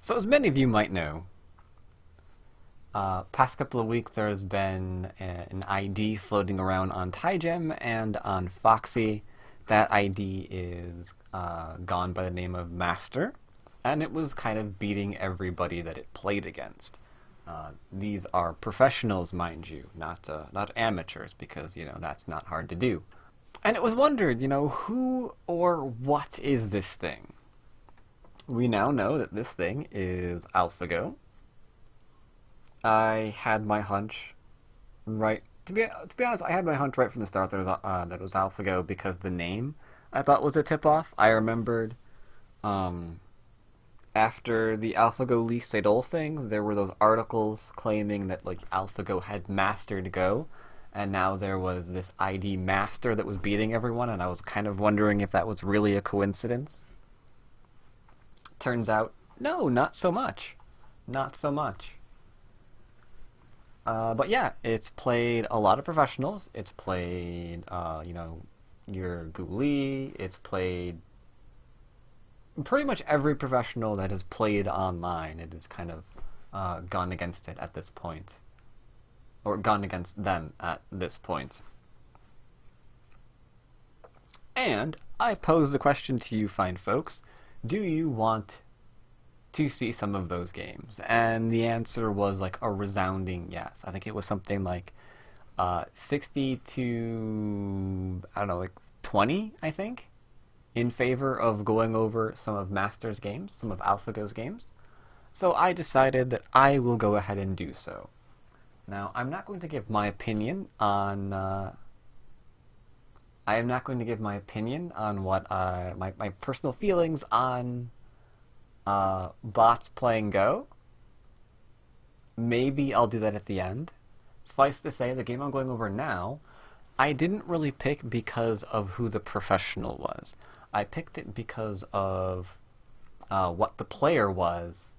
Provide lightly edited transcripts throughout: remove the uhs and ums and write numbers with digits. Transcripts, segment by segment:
So as many of you might know, past couple of weeks there has been an ID floating around on Tygem and on Foxy. That ID is gone by the name of Master, and it was kind of beating everybody that it played against. These are professionals, mind you, not amateurs, because that's not hard to do. And it was wondered, who or what is this thing? We now know that this thing is AlphaGo. I had my hunch right. To be honest, I had my hunch right from the start that it was AlphaGo because the name I thought was a tip-off. I remembered after the AlphaGo Lee Sedol things, there were those articles claiming that like AlphaGo had mastered Go, and now there was this ID master that was beating everyone, and I was kind of wondering if that was really a coincidence. Turns out, no, not so much. Not so much. But yeah, it's played a lot of professionals. It's played, your Guli. It's played pretty much every professional that has played online. It has kind of gone against it at this point. Or gone against them at this point. And I pose the question to you fine folks. Do you want to see some of those games? And the answer was like a resounding yes. I think it was something like 60 to, I don't know, like 20, I think, in favor of going over some of Master's games, some of AlphaGo's games. So I decided that I will go ahead and do so. Now, I'm not going to give my opinion on I am not going to give my opinion on what my personal feelings on bots playing Go. Maybe I'll do that at the end. Suffice to say, the game I'm going over now, I didn't really pick because of who the professional was. I picked it because of what the player was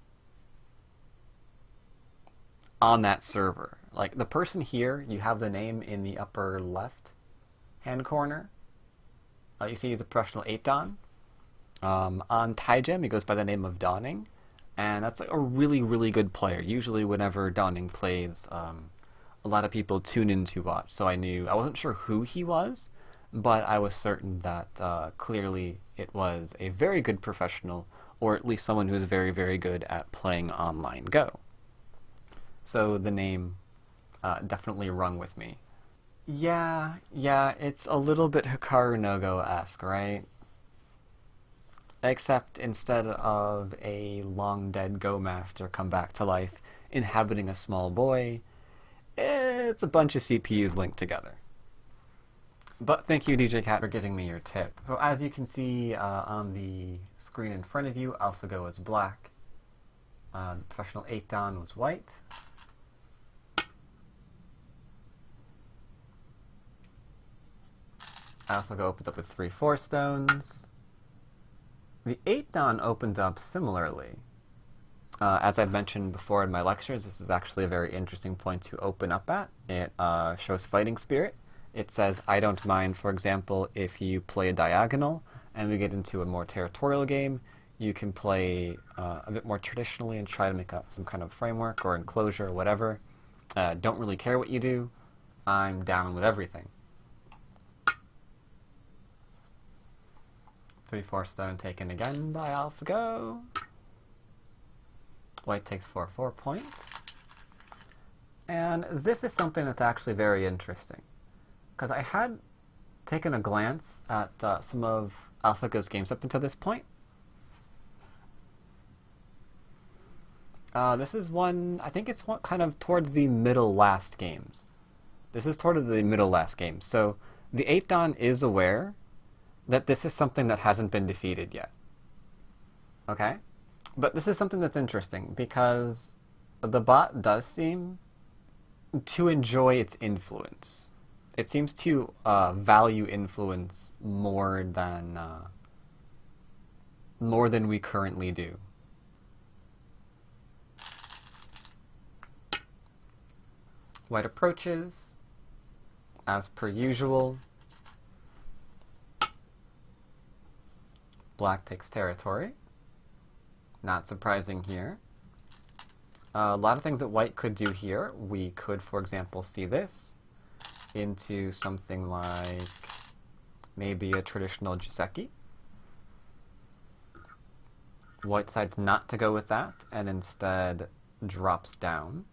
on that server. Like the person here, you have the name in the upper left hand corner. You see he's a professional 8-Dan. On Tygem, he goes by the name of Dawning, and that's like a really, really good player. Usually whenever Dawning plays, a lot of people tune in to watch, so I wasn't sure who he was, but I was certain that clearly it was a very good professional, or at least someone who is very, very good at playing online Go. So the name definitely rung with me. Yeah, it's a little bit Hikaru no Go-esque, right? Except instead of a long-dead Go master come back to life inhabiting a small boy, it's a bunch of CPUs linked together. But thank you, DJ Cat, for giving me your tip. So as you can see on the screen in front of you, AlphaGo is black. Professional 8-Dan was white. AlphaGo opens up with 3-4 stones. The 8-Dan opened up similarly. As I've mentioned before in my lectures, this is actually a very interesting point to open up at. It shows fighting spirit. It says, I don't mind, for example, if you play a diagonal and we get into a more territorial game, you can play a bit more traditionally and try to make up some kind of framework or enclosure or whatever. Don't really care what you do. I'm down with everything. 3-4 stone taken again by AlphaGo. White takes 4 points. And this is something that's actually very interesting, because I had taken a glance at some of AlphaGo's games up until this point. This is one, I think it's one kind of towards the middle last games. This is toward the middle last games. So the 8-Dan is aware that this is something that hasn't been defeated yet. Okay? But this is something that's interesting, because the bot does seem to enjoy its influence. It seems to value influence more than we currently do. White approaches, as per usual. Black takes territory. Not surprising here. A lot of things that white could do here. We could, for example, see this into something like maybe a traditional Jiseki. White decides not to go with that and instead drops down,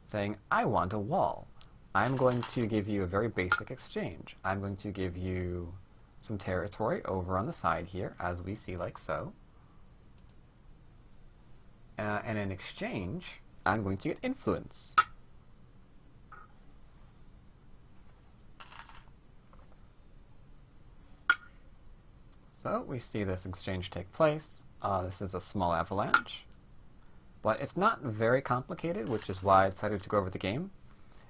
saying, I want a wall. I'm going to give you a very basic exchange. I'm going to give you some territory over on the side here, as we see like so. And in exchange, I'm going to get influence. So we see this exchange take place. This is a small avalanche. But it's not very complicated, which is why I decided to go over the game.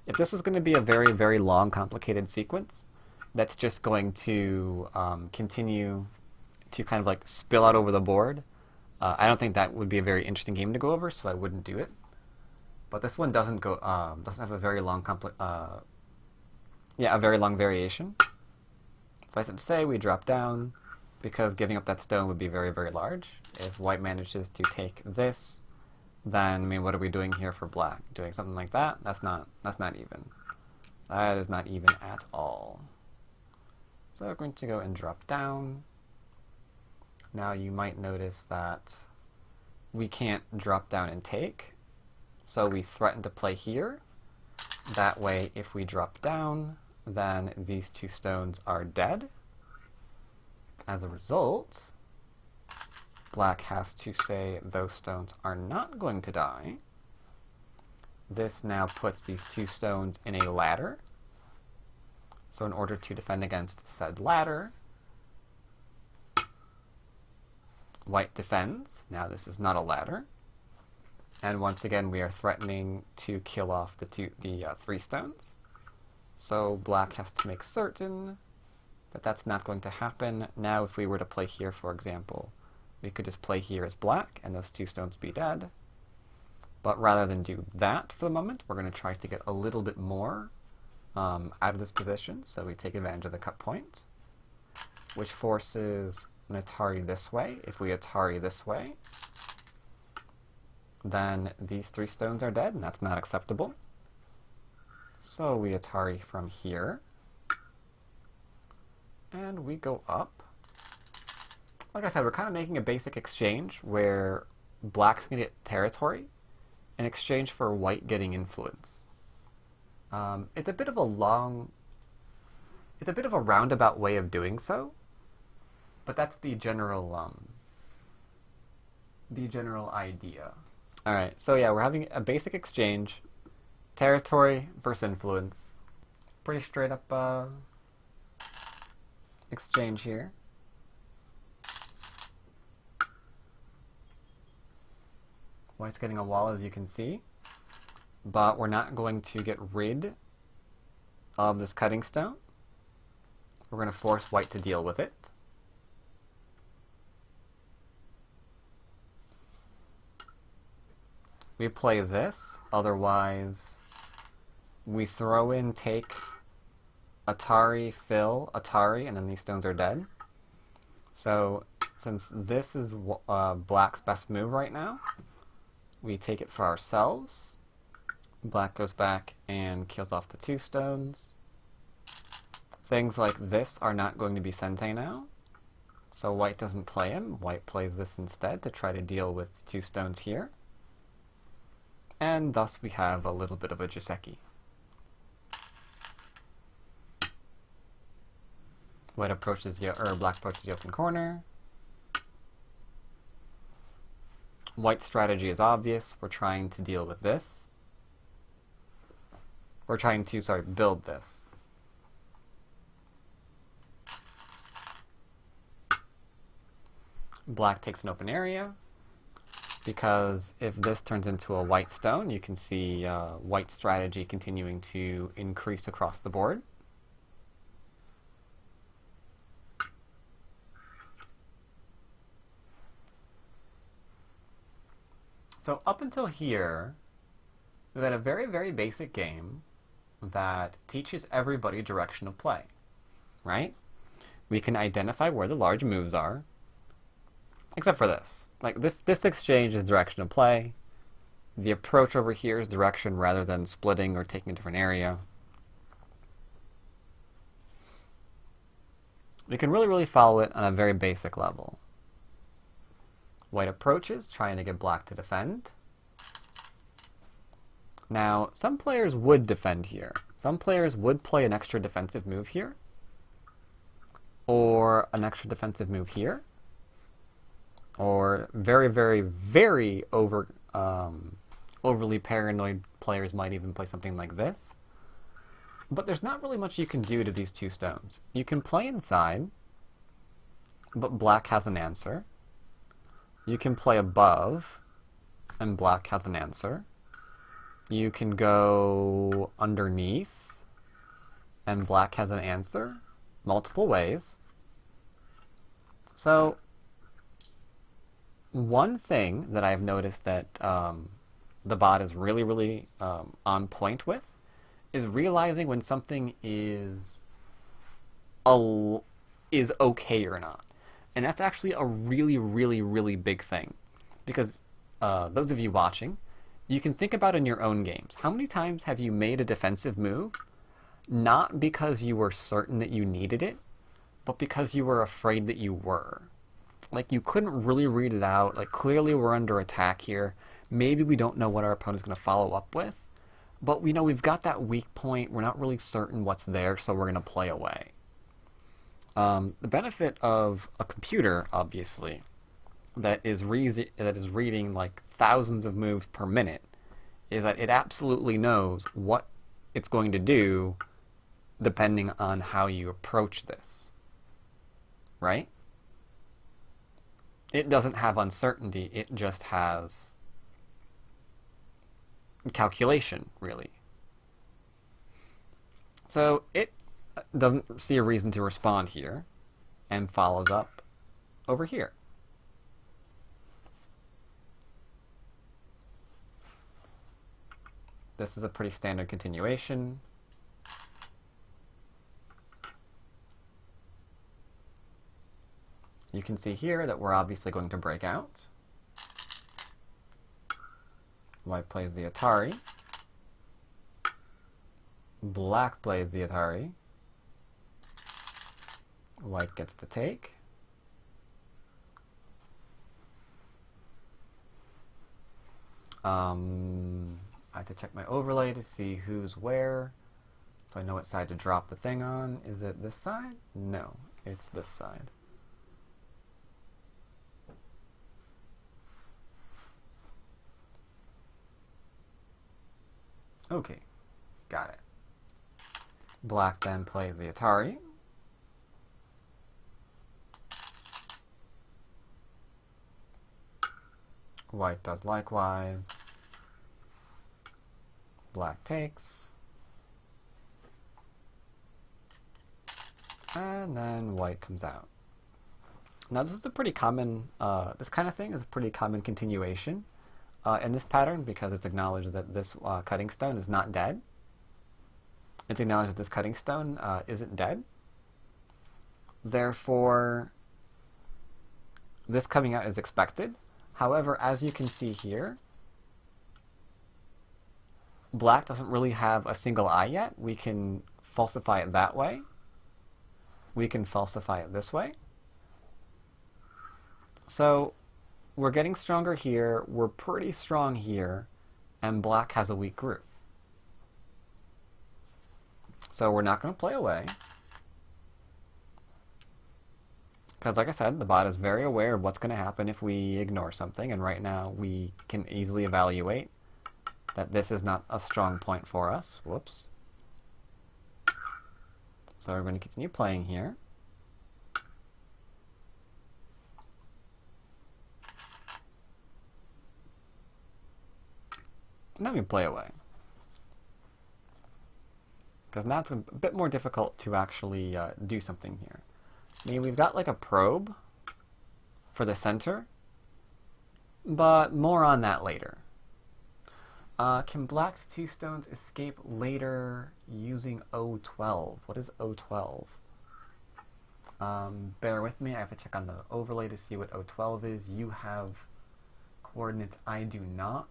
If this was going to be a very, very long, complicated sequence that's just going to continue to kind of like spill out over the board, I don't think that would be a very interesting game to go over, so I wouldn't do it. But this one doesn't have a very long a very long variation. If I said to say we drop down, because giving up that stone would be very, very large. If white manages to take this, then I mean, what are we doing here for black? Doing something like that? That's not even. That is not even at all. So we're going to go and drop down. Now you might notice that we can't drop down and take, so we threaten to play here. That way, if we drop down, then these two stones are dead. As a result, black has to say those stones are not going to die. This now puts these two stones in a ladder. So in order to defend against said ladder, white defends. Now this is not a ladder. And once again, we are threatening to kill off the three stones. So black has to make certain that that's not going to happen. Now if we were to play here, for example, we could just play here as black and those two stones be dead. But rather than do that for the moment, we're going to try to get a little bit more out of this position. So we take advantage of the cut point, which forces an Atari this way. If we Atari this way, then these three stones are dead, and that's not acceptable. So we Atari from here, and we go up. Like I said, we're kind of making a basic exchange where black's going to get territory in exchange for white getting influence. It's a bit of a roundabout way of doing so, but that's the general idea. All right, so yeah, we're having a basic exchange, territory versus influence. Pretty straight up exchange here. White's getting a wall, as you can see, but we're not going to get rid of this cutting stone. We're going to force white to deal with it. We play this, otherwise we throw in take, Atari, fill, Atari, and then these stones are dead. So since this is black's best move right now, we take it for ourselves. Black goes back and kills off the two stones. Things like this are not going to be Sente now, so white doesn't play him. White plays this instead to try to deal with the two stones here. And thus we have a little bit of a Jiseki. Black approaches the open corner. White's strategy is obvious. We're trying to deal with this. We're trying to, build this. Black takes an open area, because if this turns into a white stone, you can see white strategy continuing to increase across the board. So up until here, we've had a very, very basic game that teaches everybody direction of play, right? We can identify where the large moves are, Except for this. Like, this exchange is direction of play. The approach over here is direction rather than splitting or taking a different area. We can really follow it on a very basic level. White approaches, trying to get black to defend. Now, some players would defend here. Some players would play an extra defensive move here, or an extra defensive move here, or very overly paranoid players might even play something like this. But there's not really much you can do to these two stones. You can play inside, but black has an answer. You can play above, and black has an answer. You can go underneath, and black has an answer. Multiple ways. So, one thing that I've noticed that the bot is really on point with is realizing when something is okay or not. And that's actually a really big thing. Because those of you watching, you can think about in your own games. How many times have you made a defensive move, not because you were certain that you needed it, but because you were afraid that you were? Like, you couldn't really read it out. Like, clearly we're under attack here. Maybe we don't know what our opponent's going to follow up with. But we know we've got that weak point. We're not really certain what's there, so we're going to play away. The benefit of a computer, obviously, that is reading like thousands of moves per minute, is that it absolutely knows what it's going to do depending on how you approach this. Right? It doesn't have uncertainty, it just has calculation, really. So it doesn't see a reason to respond here and follows up over here. This is a pretty standard continuation. You can see here that we're obviously going to break out. White plays the Atari. Black plays the Atari. White gets to take. I have to check my overlay to see who's where, so I know what side to drop the thing on. Is it this side? No, it's this side. Okay, got it. Black then plays the Atari. White does likewise. Black takes. And then white comes out. Now this is a pretty common, this kind of thing is a pretty common continuation in this pattern, because it's acknowledged that this cutting stone is not dead. It's acknowledged that this cutting stone isn't dead. Therefore, this coming out is expected. However, as you can see here, black doesn't really have a single eye yet. We can falsify it that way. We can falsify it this way. So we're getting stronger here, we're pretty strong here, and black has a weak group. So we're not going to play away. Because like I said, the bot is very aware of what's going to happen if we ignore something, and right now we can easily evaluate that this is not a strong point for us. Whoops. So we're going to continue playing here. And then we play away. Because now it's a bit more difficult to actually do something here. I mean, we've got like a probe for the center, but more on that later. Can black's two stones escape later using O12? What is O12? Bear with me, I have to check on the overlay to see what O12 is. You have coordinates, I do not.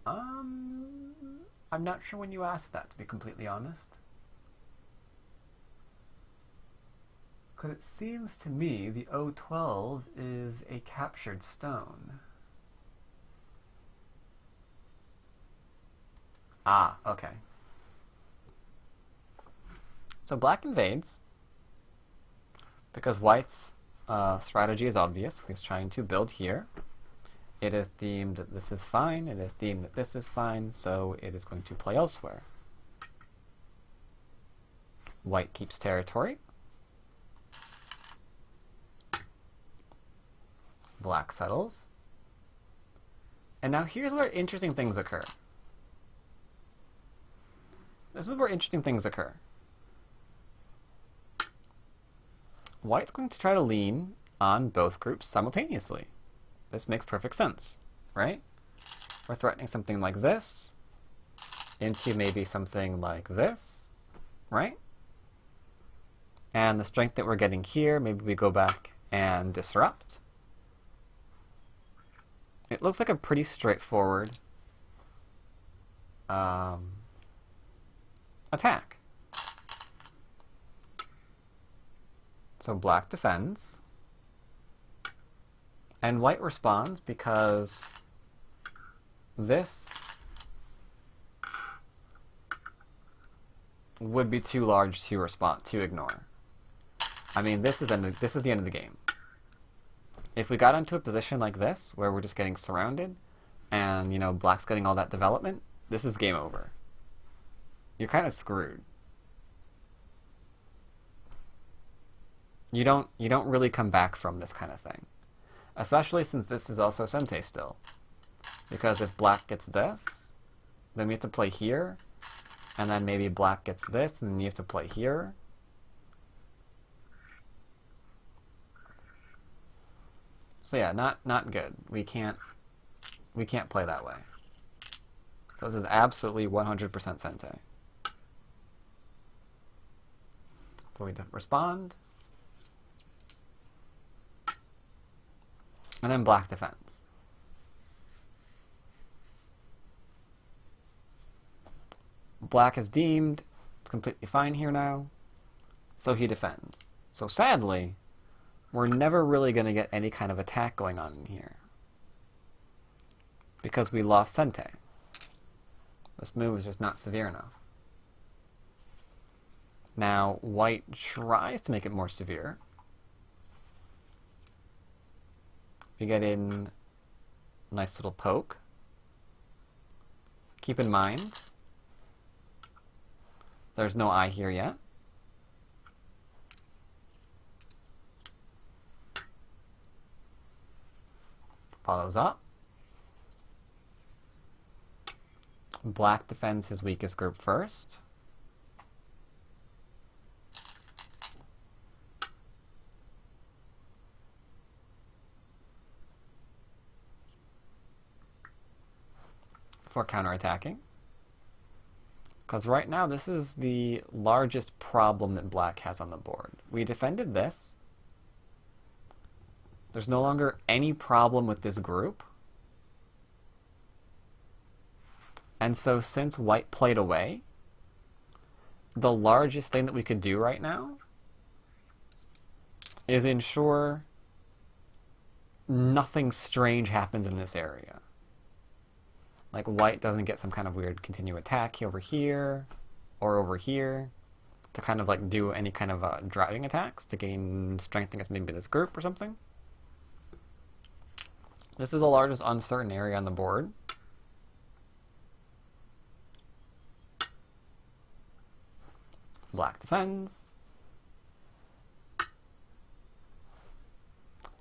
I'm not sure when you asked that, to be completely honest. Because it seems to me the O12 is a captured stone. Ah, okay. So black invades, because white's strategy is obvious. He's trying to build here. It is deemed that this is fine, it is deemed that this is fine, so it is going to play elsewhere. White keeps territory. Black settles. And now here's where interesting things occur. This is where interesting things occur. White's going to try to lean on both groups simultaneously. This makes perfect sense, right? We're threatening something like this into maybe something like this, right? And the strength that we're getting here, maybe we go back and disrupt. It looks like a pretty straightforward attack. So black defends. And white responds because this would be too large to ignore. I mean, this is the end of the game. If we got into a position like this, where we're just getting surrounded, and, you know, black's getting all that development, this is game over. You're kind of screwed. You don't really come back from this kind of thing. Especially since this is also Sente still. Because if black gets this, then we have to play here, and then maybe black gets this, and then you have to play here. So yeah, not good. We can't play that way. So this is absolutely 100% Sente. So we respond. And then black defends. Black is deemed it's completely fine here now, so he defends. So sadly, we're never really going to get any kind of attack going on in here, because we lost Sente. This move is just not severe enough. Now, white tries to make it more severe. We get in a nice little poke. Keep in mind, there's no eye here yet. Follows up. Black defends his weakest group first. For counterattacking. Because right now this is the largest problem that black has on the board. We defended this. There's no longer any problem with this group. And so since white played away, the largest thing that we could do right now is ensure nothing strange happens in this area. Like white doesn't get some kind of weird continue attack over here or over here to kind of like do any kind of driving attacks to gain strength against maybe this group or something. This is the largest uncertain area on the board. Black defends.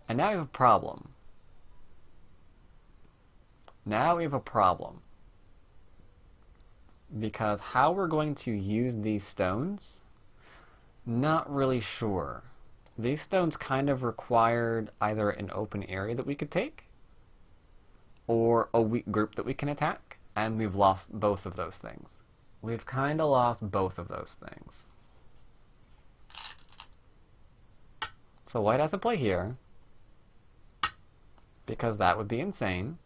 And now we have a problem. Now we have a problem. Because how we're going to use these stones, not really sure. These stones kind of required either an open area that we could take, or a weak group that we can attack, and we've lost both of those things. We've kind of lost both of those things. So white has to play here, because that would be insane.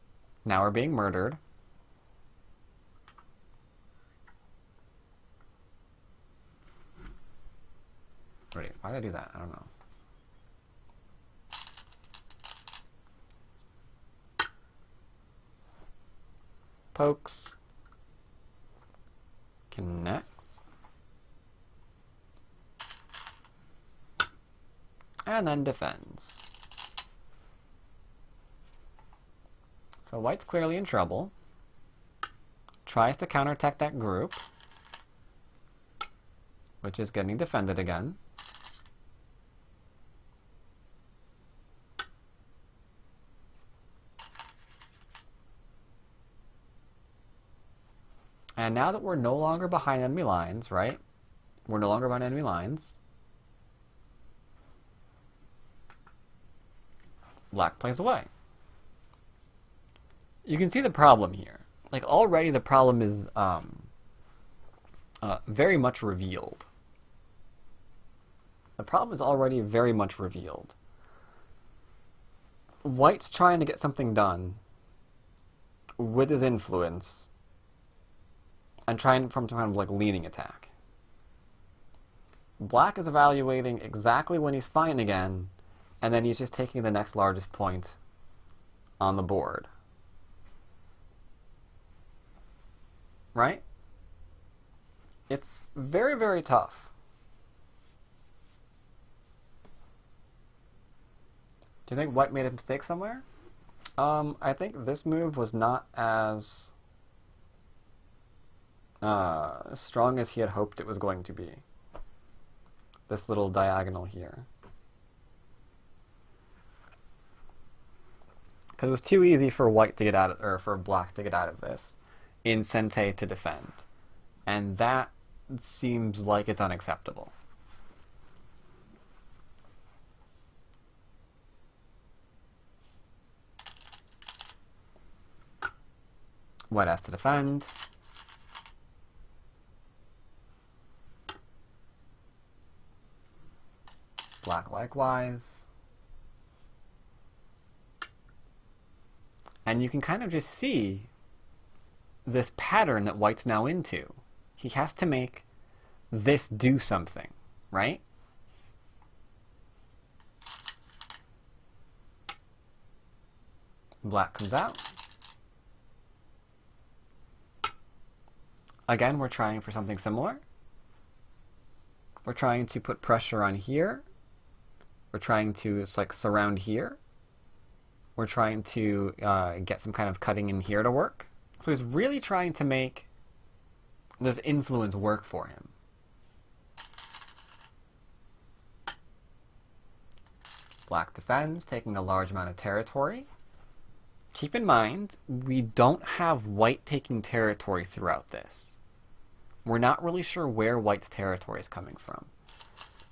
Now we're being murdered. Wait, why did I do that? I don't know. Pokes. Connects. And then defends. So white's clearly in trouble. Tries to counterattack that group, which is getting defended again. And now that we're no longer behind enemy lines, right? We're no longer behind enemy lines. Black plays away. You can see the problem here. Like, already the problem is very much revealed. The problem is already very much revealed. White's trying to get something done with his influence and trying from some kind of like leading attack. Black is evaluating exactly when he's fine again, and then he's just taking the next largest point on the board. Right? It's very, very tough. Do you think white made a mistake somewhere? I think this move was not as strong as he had hoped it was going to be. This little diagonal here. Because it was too easy for white to get out of, or for black to get out of this in Sente to defend. And that seems like it's unacceptable. White has to defend. Black likewise. And you can kind of just see this pattern that white's now into. He has to make this do something, right? Black comes out. Again, we're trying for something similar. We're trying to put pressure on here. We're trying to like surround here. We're trying to get some kind of cutting in here to work. So he's really trying to make this influence work for him. Black defends, taking a large amount of territory. Keep in mind, we don't have white taking territory throughout this. We're not really sure where white's territory is coming from.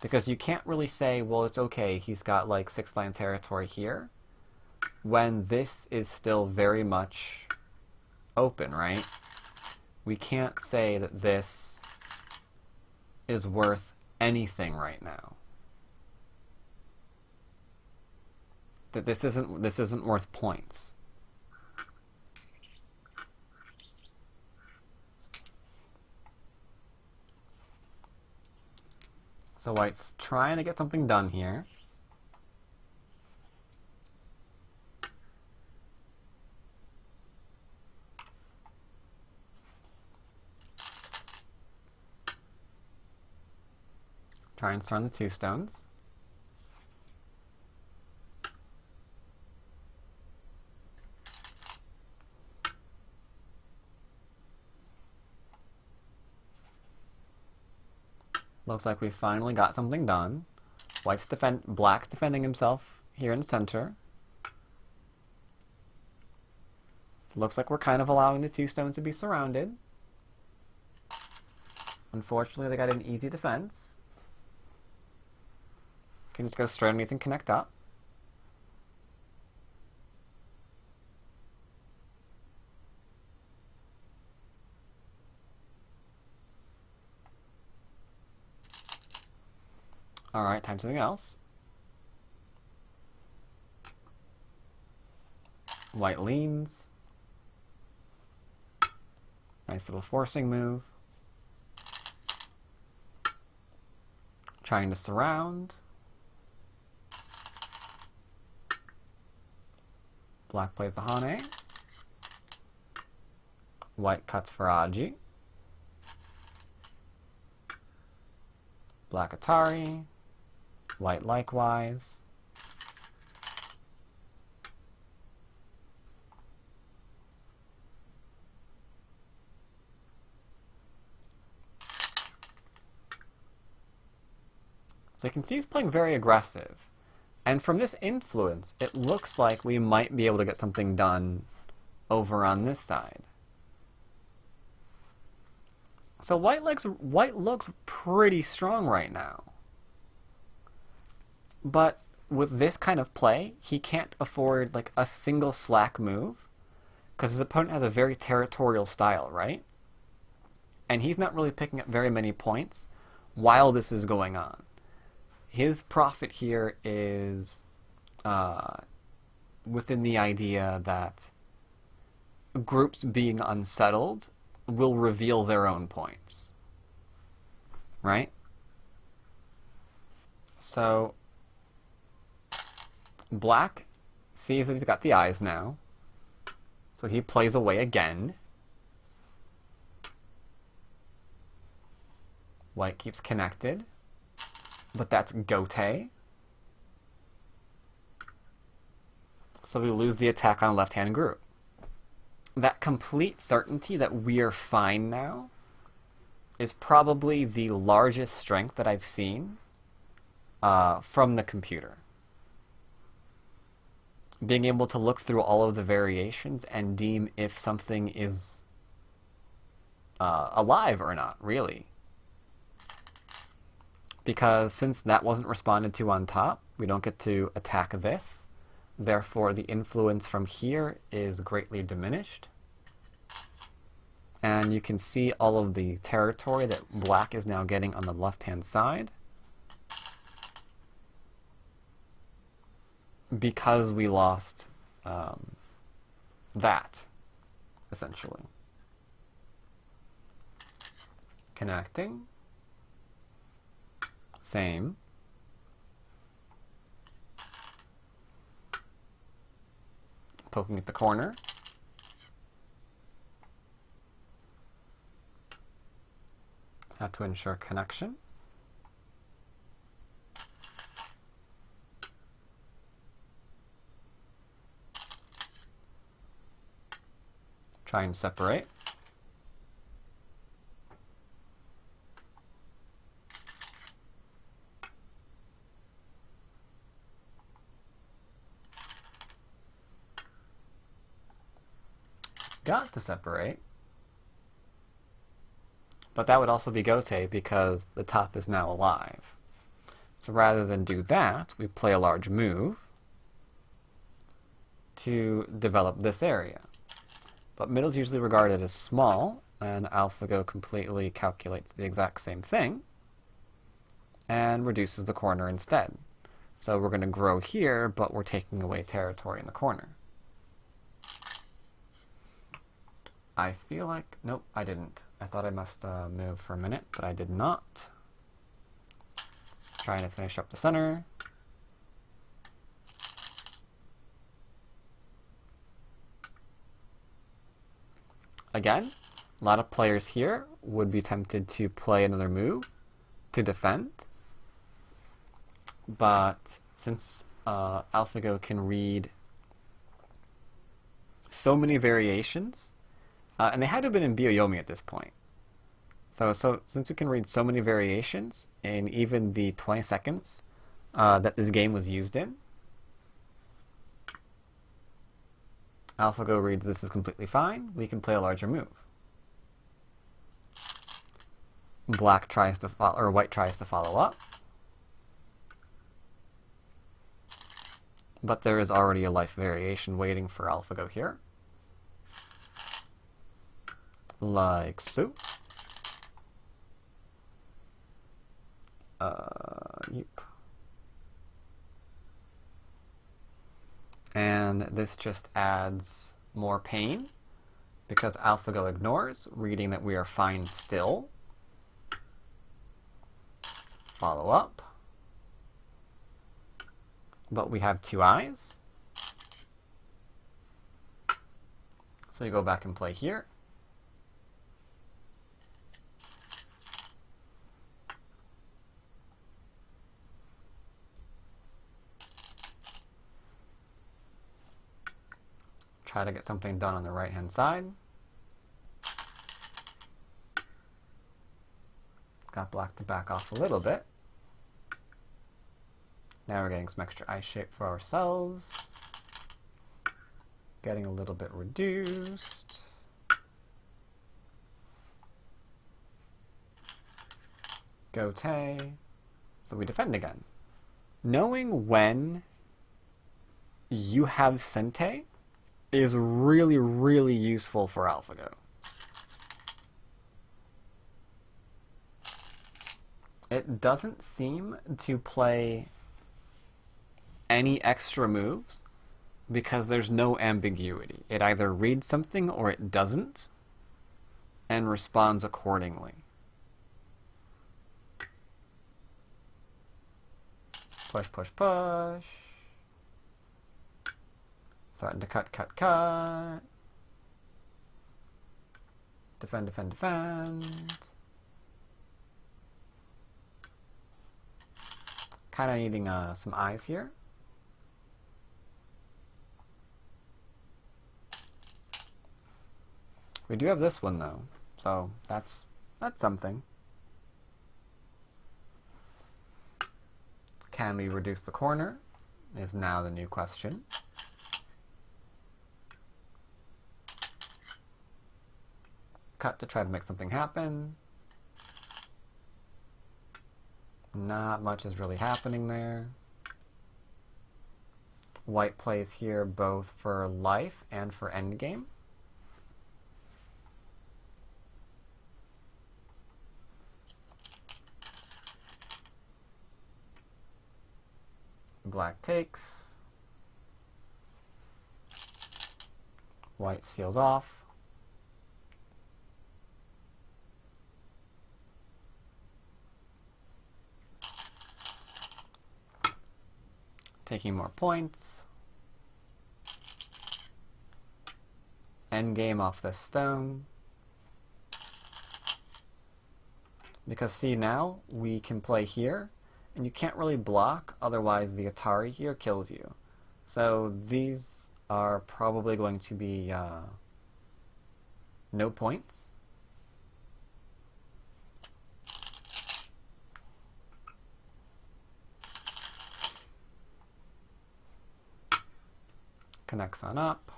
Because you can't really say, well, it's okay, he's got like 6-line territory here, when this is still very much open, right? We can't say that this is worth anything right now. That this isn't worth points. So white's trying to get something done here. Try and surround the 2 stones. Looks like we finally got something done. Black's defending himself here in the center. Looks like we're kind of allowing the 2 stones to be surrounded. Unfortunately, they got an easy defense. Can just go straight underneath and connect up. Alright, time something else. White leans. Nice little forcing move. Trying to surround. Black plays the Hane. White cuts for Aji. Black Atari. White likewise. So you can see he's playing very aggressive. And from this influence, it looks like we might be able to get something done over on this side. So white looks pretty strong right now. But with this kind of play, he can't afford like a single slack move because his opponent has a very territorial style, right? And he's not really picking up very many points while this is going on. His profit here is within the idea that groups being unsettled will reveal their own points, right? So black sees that he's got the eyes now, so he plays away again. White keeps connected, but that's Gote. So we lose the attack on left-hand group. That complete certainty that we're fine now is probably the largest strength that I've seen from the computer. Being able to look through all of the variations and deem if something is alive or not, really. Because since that wasn't responded to on top, we don't get to attack this. Therefore, the influence from here is greatly diminished. And you can see all of the territory that black is now getting on the left-hand side. Because we lost that, essentially. Connecting. Same. Poking at the corner. Have to ensure connection. Try and separate. Got to separate. But that would also be Gote because the top is now alive. So rather than do that, we play a large move to develop this area. But middle is usually regarded as small, and AlphaGo completely calculates the exact same thing and reduces the corner instead. So we're going to grow here, but we're taking away territory in the corner. I feel like... Nope, I didn't. I thought I must move for a minute, but I did not. Trying to finish up the center. Again, a lot of players here would be tempted to play another move to defend. But since AlphaGo can read so many variations, and they had to have been in Byoyomi at this point. So since we can read so many variations in even the 20 seconds that this game was used in, AlphaGo reads this is completely fine. We can play a larger move. Black tries to follow, or white tries to follow up. But there is already a life variation waiting for AlphaGo here. Like so. Yep. And this just adds more pain because AlphaGo ignores, reading that we are fine still. Follow up. But we have 2 eyes. So you go back and play here. Try to get something done on the right-hand side. Got black to back off a little bit. Now we're getting some extra eye shape for ourselves. Getting a little bit reduced. Gote. So we defend again. Knowing when you have Sente is really, really useful for AlphaGo. It doesn't seem to play any extra moves because there's no ambiguity. It either reads something or it doesn't and responds accordingly. Push, push, push. Threaten to cut, cut, cut. Defend, defend, defend. Kind of needing some eyes here. We do have this one though, so that's something. Can we reduce the corner? Is now the new question. Cut to try to make something happen. Not much is really happening there. White plays here both for life and for endgame. Black takes. White seals off. Taking more points. Endgame off this stone. Because see, now we can play here, and you can't really block, otherwise the Atari here kills you. So these are probably going to be no points. Connects on up.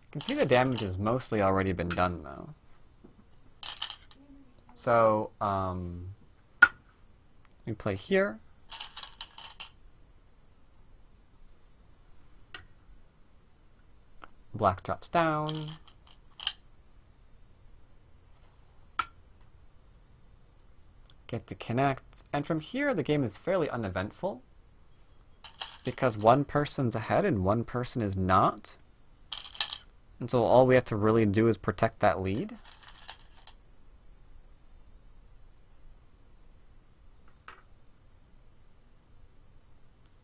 You can see the damage has mostly already been done though. So we play here. Black drops down. Get to connect. And from here the game is fairly uneventful, because one person's ahead and one person is not. And so all we have to really do is protect that lead.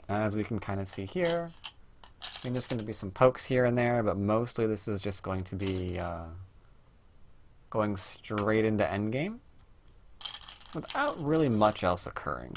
As we can kind of see here, I mean, there's going to be some pokes here and there, but mostly this is just going to be going straight into endgame without really much else occurring.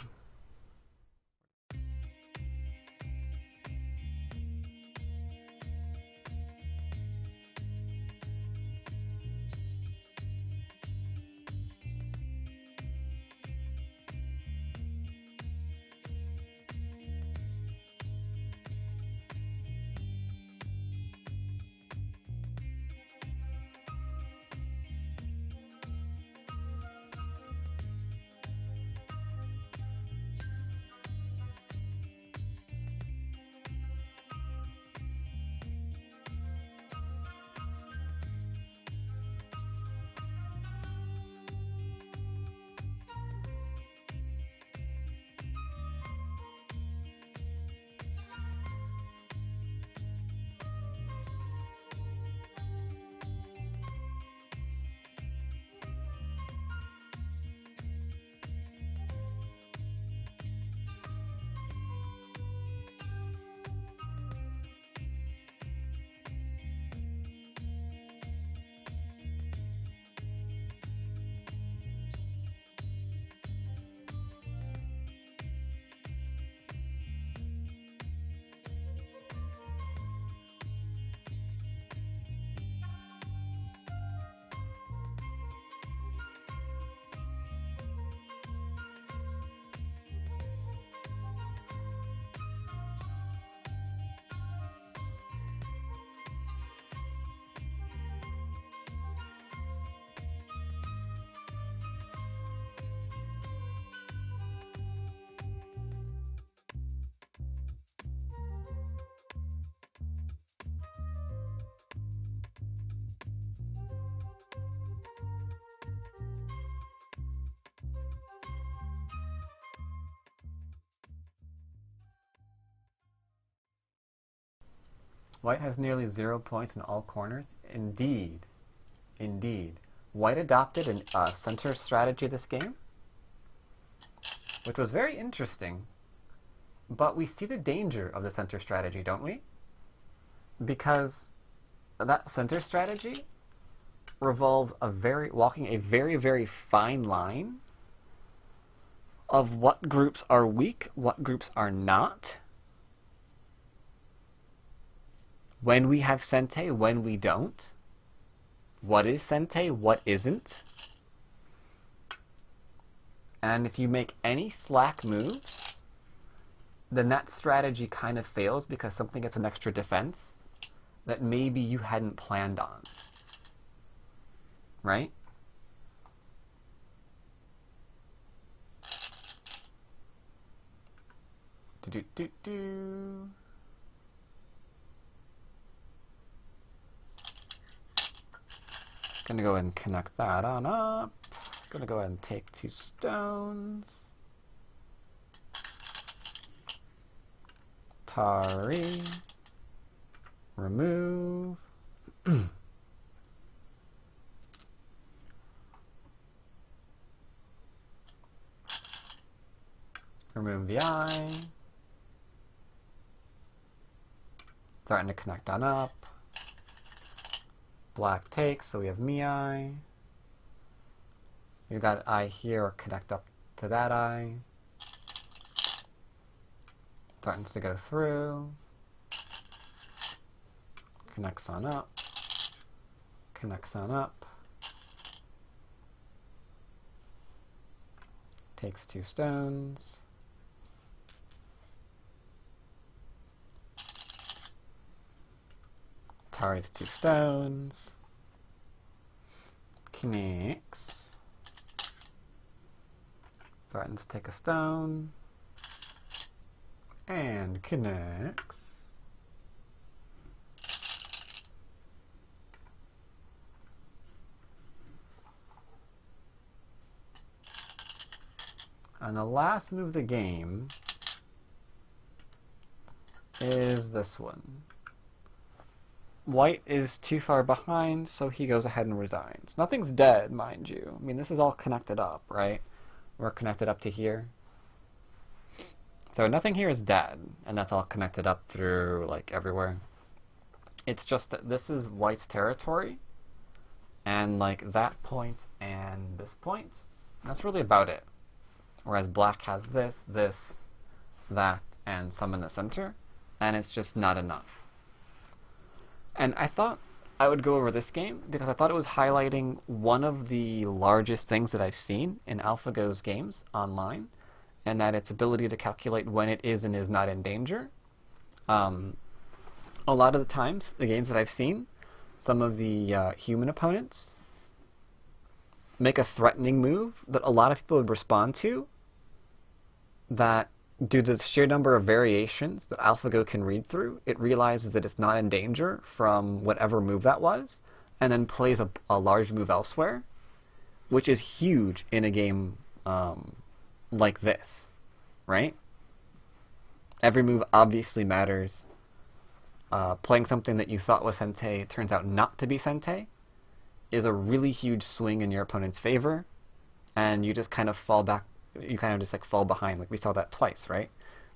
White has nearly 0 points in all corners. Indeed. Indeed. White adopted a center strategy this game, which was very interesting. But we see the danger of the center strategy, don't we? Because that center strategy revolves walking a very, very fine line of what groups are weak, what groups are not. When we have Sente, when we don't. What is Sente, what isn't. And if you make any slack moves, then that strategy kind of fails because something gets an extra defense that maybe you hadn't planned on. Right? Do-do-do-do. Gonna go ahead and connect that on up. Gonna go ahead and take 2 stones. Tari. Remove. Remove the eye. Threaten to connect on up. Black takes, so we have me eye. You got an eye here, or connect up to that eye. Threatens to go through. Connects on up. Connects on up. Takes 2 stones. Tari's 2 stones. Connects. Threatens to take a stone. And connects. And the last move of the game is this one. White is too far behind, so he goes ahead and resigns. Nothing's dead, mind you. I mean, this is all connected up, right? We're connected up to here. So nothing here is dead, and that's all connected up through, like, everywhere. It's just that this is White's territory, and, like, that point and this point, that's really about it. Whereas Black has this, this, that, and some in the center, and it's just not enough. And I thought I would go over this game because I thought it was highlighting one of the largest things that I've seen in AlphaGo's games online, and that its ability to calculate when it is and is not in danger. A lot of the times, the games that I've seen, some of the human opponents make a threatening move that a lot of people would respond to, that due to the sheer number of variations that AlphaGo can read through, it realizes that it's not in danger from whatever move that was, and then plays a large move elsewhere, which is huge in a game like this, right? Every move obviously matters. Playing something that you thought was Sente turns out not to be Sente is a really huge swing in your opponent's favor, and you just kind of fall back. You kind of just like fall behind. Like we saw that twice, right?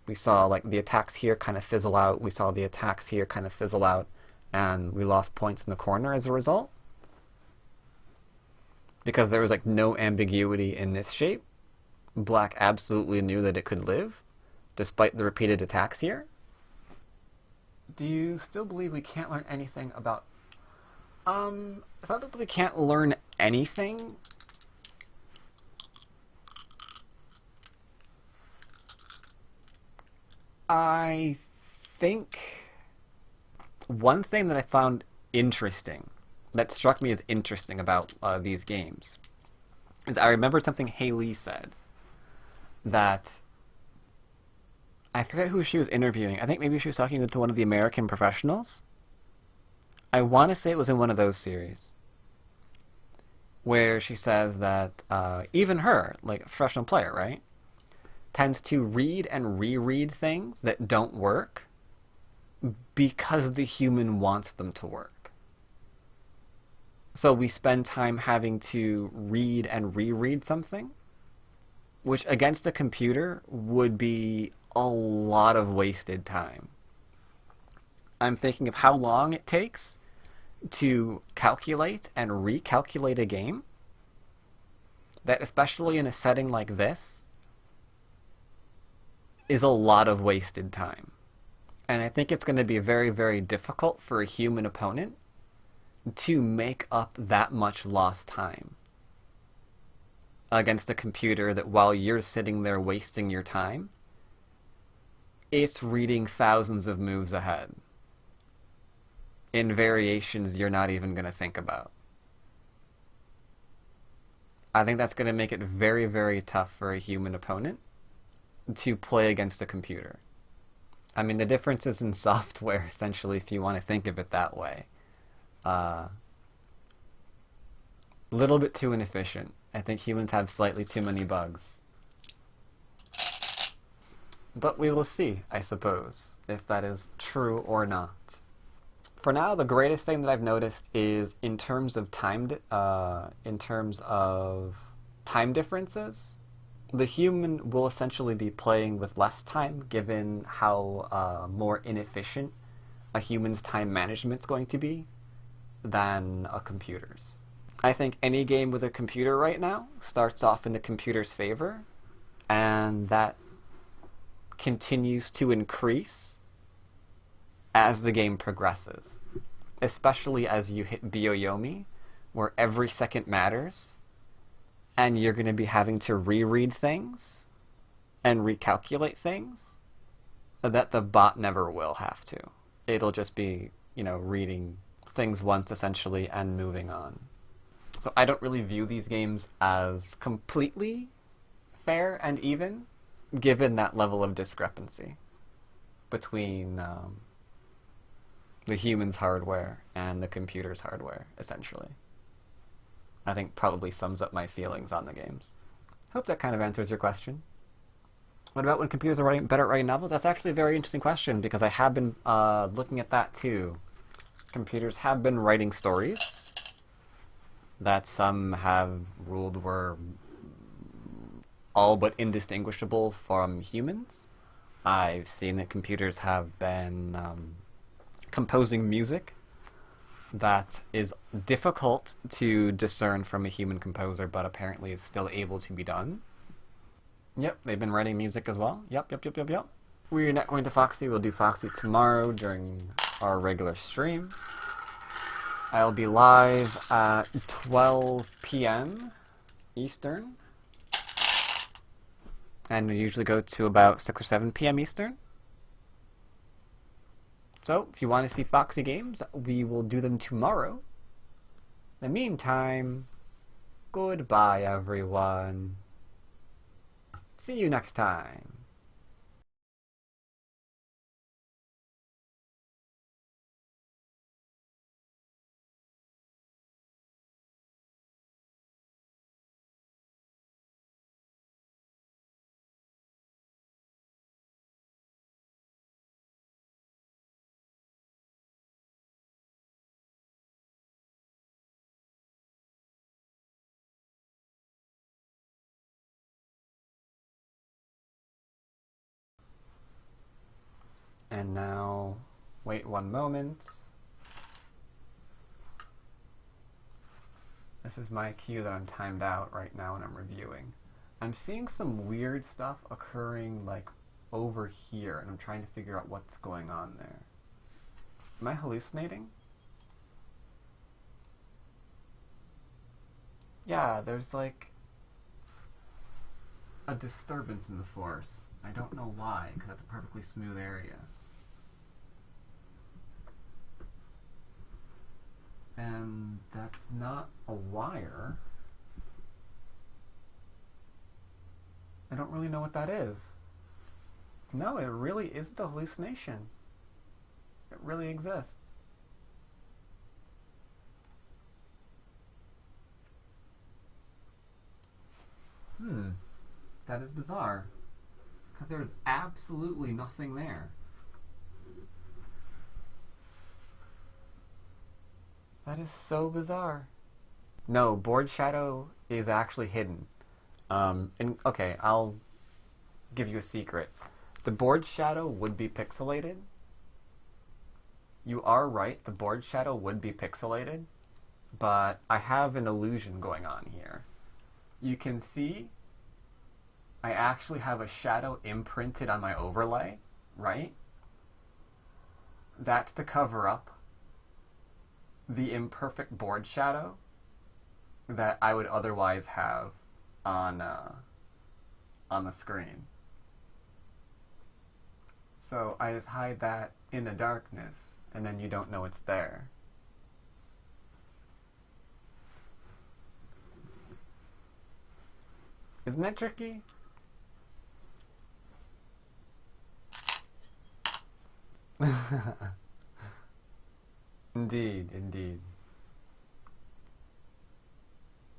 We saw like the attacks here kind of fizzle out. We saw the attacks here kind of fizzle out, and we lost points in the corner as a result. Because there was like no ambiguity in this shape. Black absolutely knew that it could live, despite the repeated attacks here. Do you still believe we can't learn anything about... It's not that we can't learn anything. I think one thing that I found interesting, that struck me as interesting about these games, is I remember something Haley said that, I forget who she was interviewing. I think maybe she was talking to one of the American professionals. I want to say it was in one of those series, where she says that even her, like a professional player, right, tends to read and reread things that don't work because the human wants them to work. So we spend time having to read and reread something, which against a computer would be a lot of wasted time. I'm thinking of how long it takes to calculate and recalculate a game, that especially in a setting like this, is a lot of wasted time. And I think it's going to be very, very difficult for a human opponent to make up that much lost time against a computer that while you're sitting there wasting your time, it's reading thousands of moves ahead in variations you're not even going to think about. I think that's going to make it very, very tough for a human opponent to play against a computer. I mean, the difference is in software, essentially, if you want to think of it that way. A little bit too inefficient. I think humans have slightly too many bugs. But we will see, I suppose, if that is true or not. For now, the greatest thing that I've noticed is in terms of time differences, the human will essentially be playing with less time, given how more inefficient a human's time management is going to be than a computer's. I think any game with a computer right now starts off in the computer's favor, and that continues to increase as the game progresses, especially as you hit Byoyomi, where every second matters, and you're going to be having to reread things and recalculate things that the bot never will have to. It'll just be, reading things once essentially and moving on. So I don't really view these games as completely fair and even, given that level of discrepancy between the human's hardware and the computer's hardware, essentially. I think probably sums up my feelings on the games. Hope that kind of answers your question. What about when computers are better at writing novels? That's actually a very interesting question, because I have been looking at that too. Computers have been writing stories that some have ruled were all but indistinguishable from humans. I've seen that computers have been composing music that is difficult to discern from a human composer, but apparently is still able to be done. Yep, they've been writing music as well. Yep. We're not going to Foxy. We'll do Foxy tomorrow during our regular stream. I'll be live at 12 p.m. Eastern. And we usually go to about 6 or 7 p.m. Eastern. So, if you want to see Foxy games, we will do them tomorrow. In the meantime, goodbye, everyone. See you next time. And now, wait 1 moment. This is my cue that I'm timed out right now and I'm reviewing. I'm seeing some weird stuff occurring like over here, and I'm trying to figure out what's going on there. Am I hallucinating? Yeah, there's like a disturbance in the force. I don't know why, because it's a perfectly smooth area. And that's not a wire. I don't really know what that is. No, it really isn't a hallucination. It really exists. That is bizarre. Because there's absolutely nothing there. That is so bizarre. No, board shadow is actually hidden. And okay, I'll give you a secret. The board shadow would be pixelated. You are right, the board shadow would be pixelated, but I have an illusion going on here. You can see I actually have a shadow imprinted on my overlay, right? That's to cover up the imperfect board shadow that I would otherwise have on the screen. So I just hide that in the darkness, and then you don't know it's there. Isn't that tricky? Indeed, indeed.